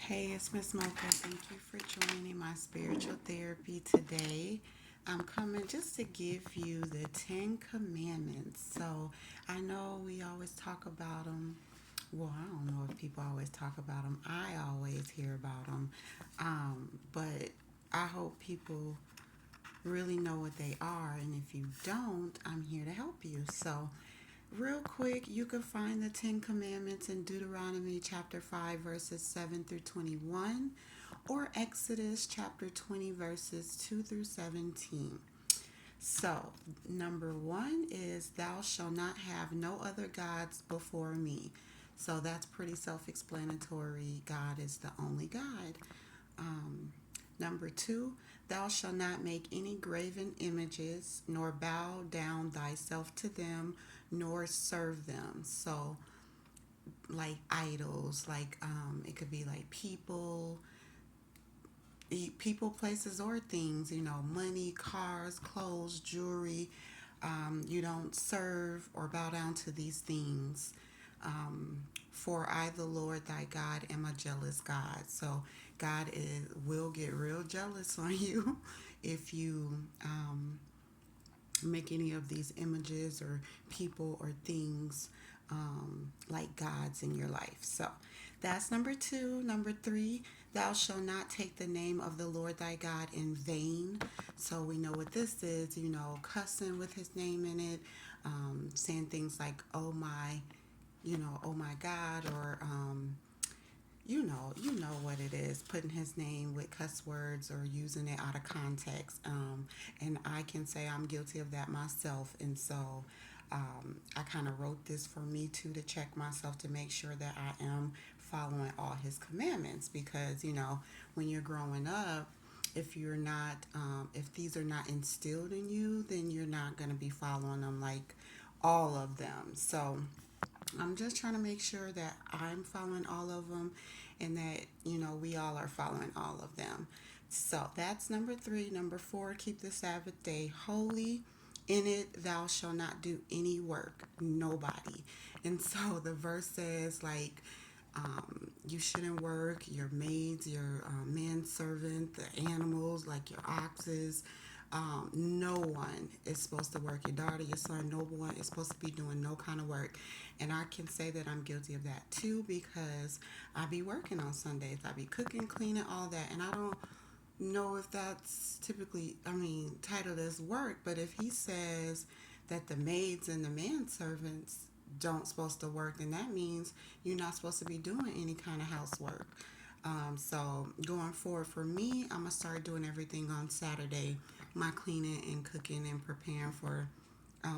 Hey, it's Miss Mocha. Thank you for joining my spiritual therapy today. I'm coming just to give you the 10 Commandments. So I know we always talk about them. Well, I don't know if people always talk about them. I always hear about them. But I hope people really know what they are. And if you don't, I'm here to help you. So real quick, you can find the 10 Commandments in Deuteronomy chapter 5, verses 7 through 21, or Exodus chapter 20, verses 2 through 17. So, number one is, Thou shalt not have no other gods before me. So, that's pretty self explanatory. God is the only God. Um, Number two, thou shalt not make any graven images, nor bow down thyself to them, nor serve them. So, like idols, like it could be like people, places, or things. Money, cars, clothes, jewelry. You don't serve or bow down to these things. For I, the Lord thy God, am a jealous God. So will get real jealous on you if you make any of these images or people or things like gods in your life. So that's number two. Number three, thou shalt not take the name of the Lord thy God in vain. So we know what this is, cussing with his name in it, saying things like, oh my God, or you know what it is, putting his name with cuss words or using it out of context. And I can say I'm guilty of that myself. And so I kind of wrote this for me too, to check myself to make sure that I am following all his commandments. Because, when you're growing up, if these are not instilled in you, then you're not going to be following them, like all of them. So I'm just trying to make sure that I'm following all of them, and that, we all are following all of them. So that's number three. Number four, keep the Sabbath day holy. In it, thou shalt not do any work, nobody. And so the verse says, like, you shouldn't work, your maids, your manservant, the animals, like your oxes. No one is supposed to work. Your daughter, your son, no one is supposed to be doing no kind of work. And I can say that I'm guilty of that too, because I be working on Sundays. I be cooking, cleaning, all that. And I don't know if that's typically, titled as work. But if he says that the maids and the manservants don't supposed to work, then that means you're not supposed to be doing any kind of housework. So going forward for me, I'm gonna start doing everything on Saturday, my cleaning and cooking and preparing for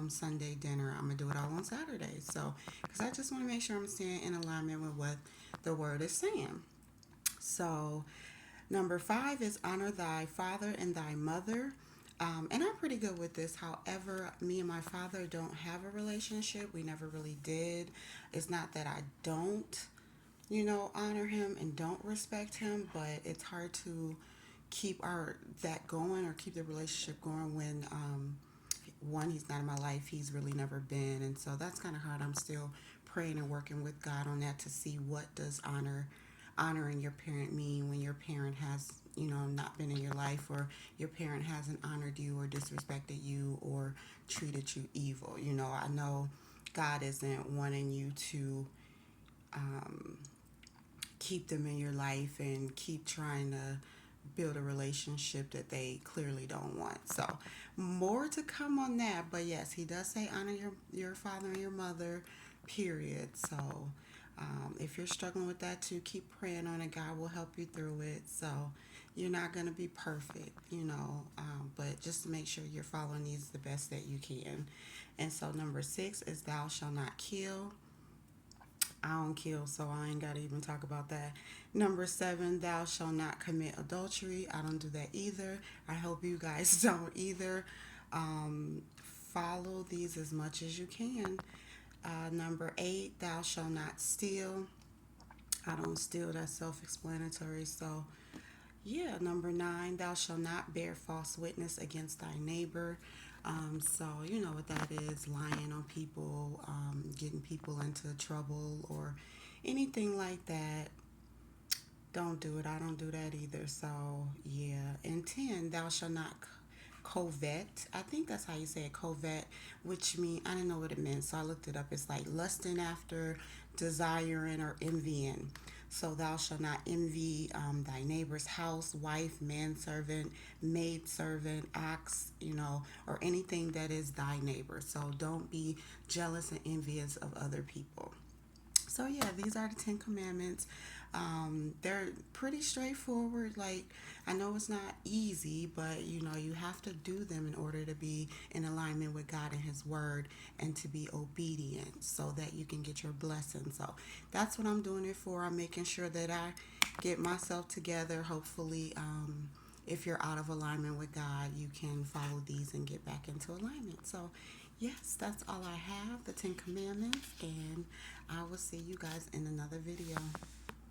Sunday dinner. I'm gonna do it all on Saturday. So, because I just want to make sure I'm staying in alignment with what the word is saying. So, number five is, honor thy father and thy mother. And I'm pretty good with this. However, me and my father don't have a relationship. We never really did. It's not that I don't, honor him and don't respect him, but it's hard to keep our that going, or keep the relationship going, when one, he's not in my life, he's really never been. And so that's kind of hard. I'm still praying and working with God on that, to see what does honoring your parent mean when your parent has, not been in your life, or your parent hasn't honored you or disrespected you or treated you evil. I know God isn't wanting you to keep them in your life and keep trying to build a relationship that they clearly don't want. So more to come on that. But yes, he does say honor your father and your mother, period. So if you're struggling with that too, keep praying on it. God will help you through it. So you're not going to be perfect, but just to make sure you're following these the best that you can. And so number six is, thou shalt not kill. I don't kill, so I ain't got to even talk about that. Number seven, thou shalt not commit adultery. I don't do that either. I hope you guys don't either. Um, Follow these as much as you can. Number eight, thou shalt not steal. I don't steal, that's self explanatory. So, yeah, number nine, thou shalt not bear false witness against thy neighbor. So you know what that is, lying on people, getting people into trouble or anything like that. Don't do it. I don't do that either. So, yeah. And 10, thou shalt not covet. I think that's how you say it, covet, which mean I didn't know what it meant. So I looked it up. It's like lusting after, desiring, or envying. So thou shalt not envy thy neighbor's house, wife, manservant, maidservant, ox, or anything that is thy neighbor. So don't be jealous and envious of other people. So yeah, these are the Ten Commandments. They're pretty straightforward. Like, I know it's not easy, but you have to do them in order to be in alignment with God and His Word, and to be obedient so that you can get your blessing. So that's what I'm doing it for. I'm making sure that I get myself together. Hopefully, if you're out of alignment with God, you can follow these and get back into alignment. So yes, that's all I have, the Ten Commandments, and I will see you guys in another video.